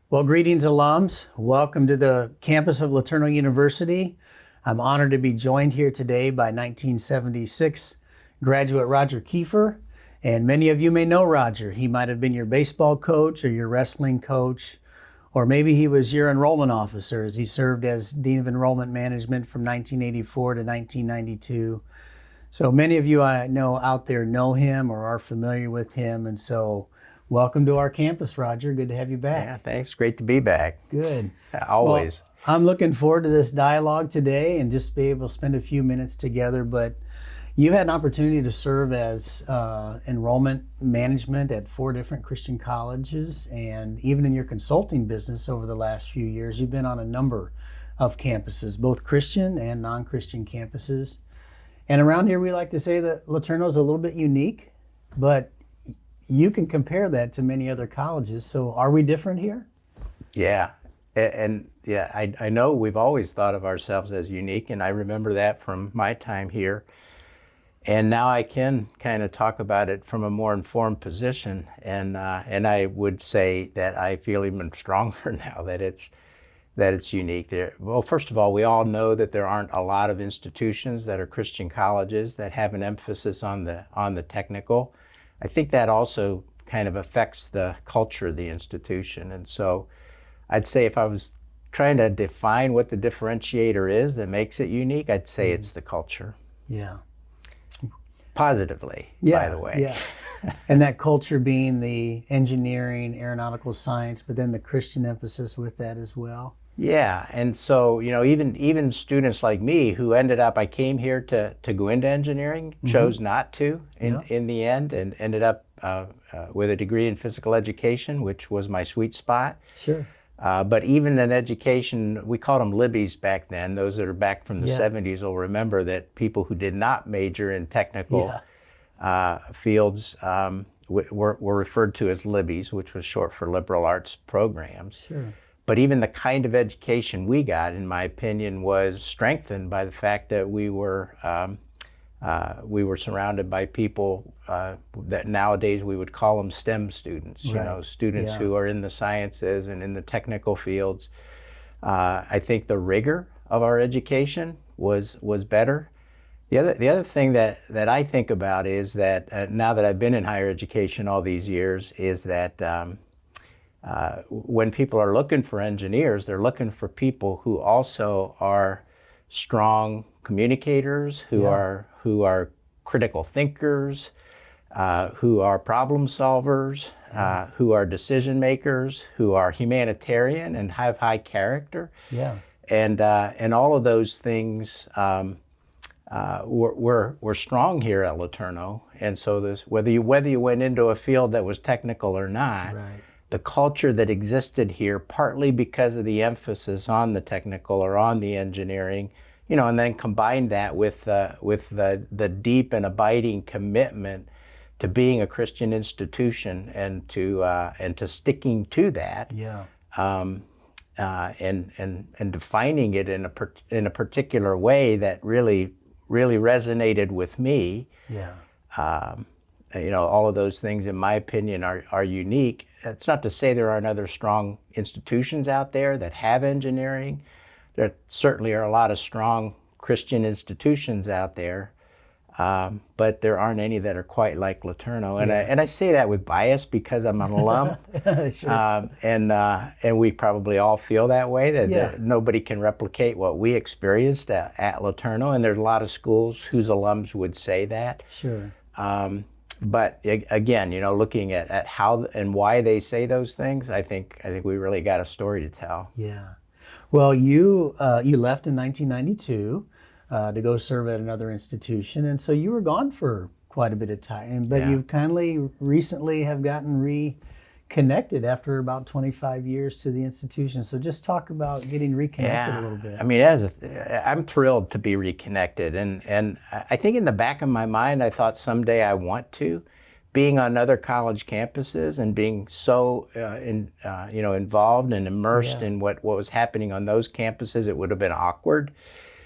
Well, greetings, alums. Welcome to the campus of Letourneau University. I'm honored to be joined here today by 1976 graduate Roger Kieffer. And many of you may know Roger. He might have been your baseball coach or your wrestling coach, or maybe he was your enrollment officer as he served as Dean of Enrollment Management from 1984 to 1992. So many of you I know out there know him or are familiar with him. And so welcome to our campus, Roger. Good to have you back. Yeah, thanks. Great to be back. Good. Always. Well, I'm looking forward to this dialogue today and just be able to spend a few minutes together. But you've had an opportunity to serve as enrollment management at 4 different Christian colleges, and even in your consulting business over the last few years, you've been on a number of campuses, both Christian and non-Christian campuses. And around here, we like to say that Letourneau is a little bit unique, but you can compare that to many other colleges. So are we different here? Yeah. And yeah, I know we've always thought of ourselves as unique, and I remember that from my time here. And now I can kind of talk about it from a more informed position. And I would say that I feel even stronger now that it's unique. Well, first of all, we all know that there aren't a lot of institutions that are Christian colleges that have an emphasis on the technical. I think that also kind of affects the culture of the institution. And so I'd say if I was trying to define what the differentiator is that makes it unique, I'd say it's the culture. Yeah. Positively, by the way. Yeah. And that culture being the engineering, aeronautical science, but then the Christian emphasis with that as well. Yeah, and so, even students like me who I came here to go into engineering, chose not to in the end, and ended up with a degree in physical education, which was my sweet spot. Sure. But even in education, we called them Libbies back then. Those that are back from the 70s will remember that people who did not major in technical fields were referred to as Libbies, which was short for liberal arts programs. Sure. But even the kind of education we got, in my opinion, was strengthened by the fact that we were surrounded by people that nowadays we would call them STEM students. Right. Students who are in the sciences and in the technical fields. I think the rigor of our education was better. The other thing that I think about is that now that I've been in higher education all these years, is that when people are looking for engineers, they're looking for people who also are strong communicators, who are critical thinkers, who are problem solvers, who are decision makers, who are humanitarian and have high character. Yeah. And all of those things were strong here at Letourneau. And so whether you went into a field that was technical or not, Right. the culture that existed here, partly because of the emphasis on the technical or on the engineering, and then combine that with the deep and abiding commitment to being a Christian institution and to sticking to that. Yeah. And defining it in a particular way that really resonated with me. Yeah. All of those things, in my opinion, are unique. It's not to say there aren't other strong institutions out there that have engineering. There certainly are a lot of strong Christian institutions out there, but there aren't any that are quite like Letourneau. And I say that with bias because I'm an alum. Sure. And we probably all feel that way, that nobody can replicate what we experienced at Letourneau. And there's a lot of schools whose alums would say that. Sure. But again, looking at how and why they say those things, I think we really got a story to tell. Yeah. Well, you left in 1992 to go serve at another institution, and so you were gone for quite a bit of time. But you've kindly recently have gotten reconnected after about 25 years to the institution. So just talk about getting reconnected a little bit. I mean, I'm thrilled to be reconnected, and I think in the back of my mind, I thought someday I want to. Being on other college campuses and being so involved and immersed in what was happening on those campuses, it would have been awkward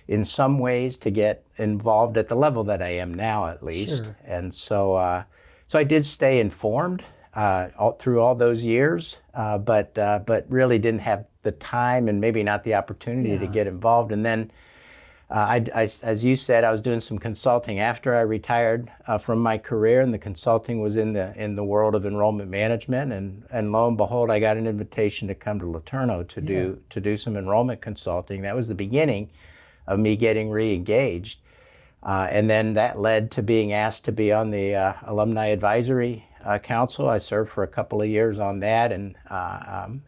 in some ways to get involved at the level that I am now, at least. Sure. And so I did stay informed through all those years, but really didn't have the time and maybe not the opportunity to get involved. And then, as you said, I was doing some consulting after I retired from my career, and the consulting was in the world of enrollment management. And lo and behold, I got an invitation to come to Letourneau to do some enrollment consulting. That was the beginning of me getting re-engaged. And then that led to being asked to be on the Alumni Advisory Council. I served for a couple of years on that, and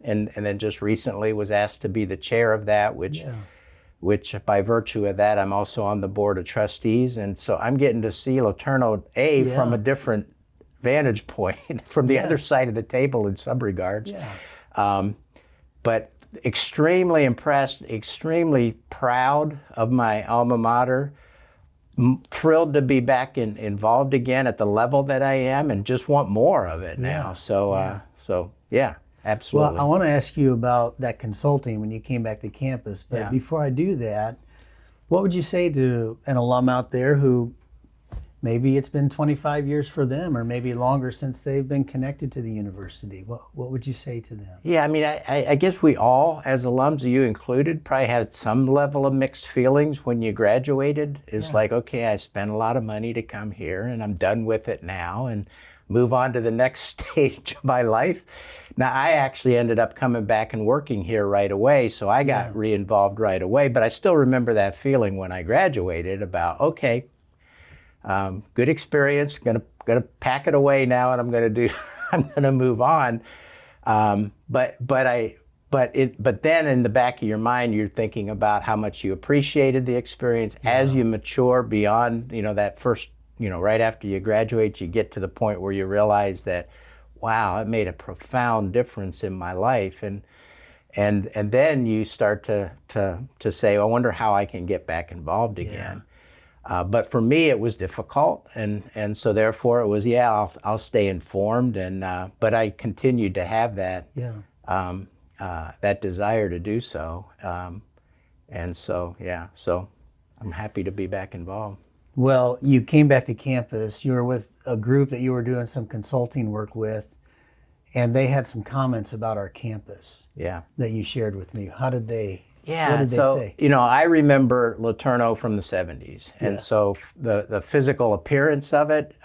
then just recently was asked to be the chair of that, which by virtue of that, I'm also on the board of trustees. And so I'm getting to see Letourneau from a different vantage point, from the other side of the table in some regards. But extremely impressed, extremely proud of my alma mater. Thrilled to be back involved again at the level that I am, and just want more of it now. So absolutely. Well, I want to ask you about that consulting when you came back to campus. But before I do that, what would you say to an alum out there who maybe it's been 25 years for them, or maybe longer since they've been connected to the university? What would you say to them? Yeah, I mean, I guess we all, as alums, you included, probably had some level of mixed feelings when you graduated. It's like, okay, I spent a lot of money to come here, and I'm done with it now, and move on to the next stage of my life. Now, I actually ended up coming back and working here right away, so I got re-involved right away. But I still remember that feeling when I graduated about, okay, good experience. Gonna pack it away now, and I'm gonna move on. But then in the back of your mind, you're thinking about how much you appreciated the experience as you mature beyond, that first, right after you graduate, you get to the point where you realize that, wow, it made a profound difference in my life, and then you start to say, I wonder how I can get back involved again. But for me, it was difficult, and so therefore it was, I'll stay informed, but I continued to have that that desire to do so, and so so I'm happy to be back involved. Well, you came back to campus. You were with a group that you were doing some consulting work with, and they had some comments about our campus that you shared with me. How did they? What did they say? I remember Letourneau from the 70s, and so the physical appearance of it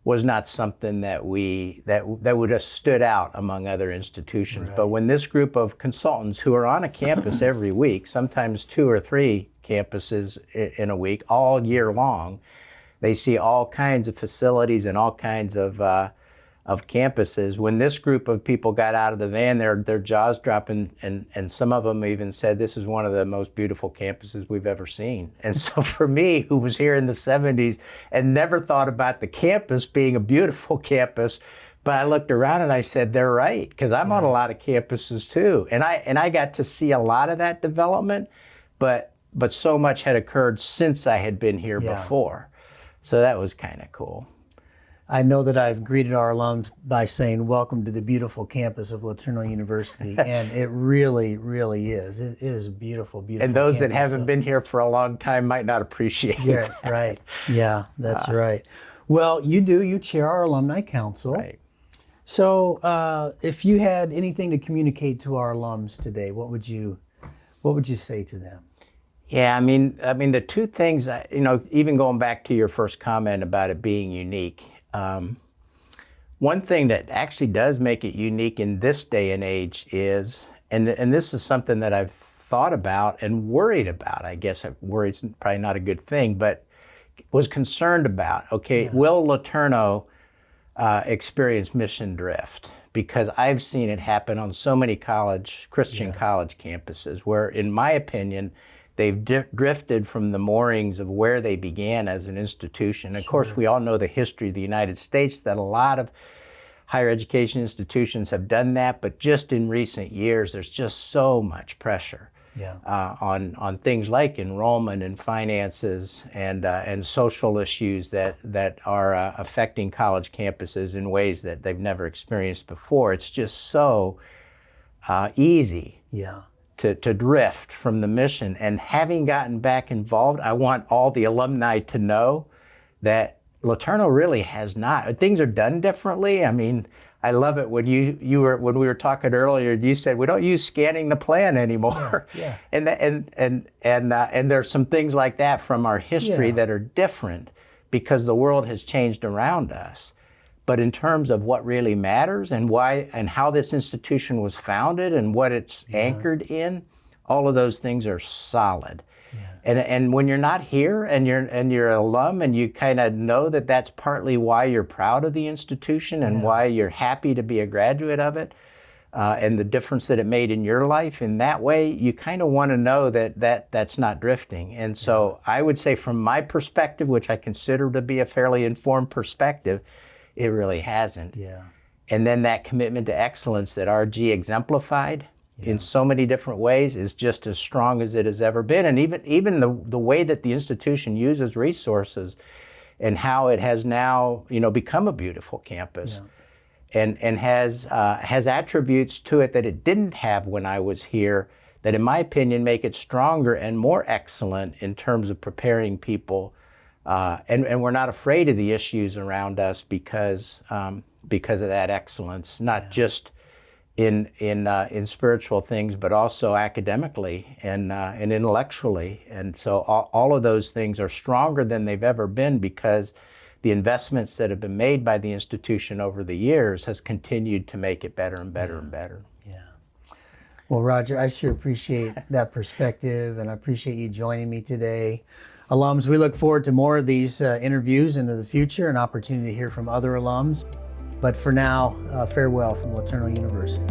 was not something that would have stood out among other institutions. But when this group of consultants who are on a campus every week, sometimes 2 or 3 campuses in a week, all year long, they see all kinds of facilities and all kinds of campuses. When this group of people got out of the van, their jaws dropped, and some of them even said, this is one of the most beautiful campuses we've ever seen. And so for me, who was here in the 70s and never thought about the campus being a beautiful campus, but I looked around and I said, they're right, because I'm on a lot of campuses too. And I got to see a lot of that development, but so much had occurred since I had been here before. So that was kind of cool. I know that I've greeted our alums by saying, welcome to the beautiful campus of Letourneau University, and it really, really is. It is a beautiful, beautiful And those campus. that haven't been here for a long time might not appreciate it. Right. Yeah, that's right. Well, you chair our alumni council. Right. So if you had anything to communicate to our alums today, what would you say to them? Yeah, I mean, the two things, even going back to your first comment about it being unique, one thing that actually does make it unique in this day and age is, and this is something that I've thought about and worried about, I guess worried's probably not a good thing, but was concerned about, will Letourneau experience mission drift? Because I've seen it happen on so many Christian college campuses where, in my opinion, they've drifted from the moorings of where they began as an institution. Of course, we all know the history of the United States, that a lot of higher education institutions have done that, but just in recent years, there's just so much pressure on things like enrollment and finances and social issues that are affecting college campuses in ways that they've never experienced before. It's just so easy to drift from the mission. And having gotten back involved, I want all the alumni to know that Letourneau really has not. Things are done differently. I mean, I love it when when we were talking earlier, you said we don't use scanning the plan anymore. Yeah. And there's some things like that from our history that are different because the world has changed around us. But in terms of what really matters and why and how this institution was founded and what it's anchored in, all of those things are solid. And when you're not here and you're an alum and you kind of know that that's partly why you're proud of the institution and why you're happy to be a graduate of it, and the difference that it made in your life, in that way you kind of want to know that's not drifting. And so I would say from my perspective, which I consider to be a fairly informed perspective, it really hasn't. And then that commitment to excellence that RG exemplified in so many different ways is just as strong as it has ever been. And even the way that the institution uses resources and how it has now, become a beautiful campus and has attributes to it that it didn't have when I was here that, in my opinion, make it stronger and more excellent in terms of preparing people. And we're not afraid of the issues around us because of that excellence, not just in spiritual things, but also academically and intellectually. And so all of those things are stronger than they've ever been because the investments that have been made by the institution over the years has continued to make it better and better and better. Well, Roger, I sure appreciate that perspective, and I appreciate you joining me today. Alums, we look forward to more of these interviews into the future, an opportunity to hear from other alums. But for now, farewell from Letourneau University.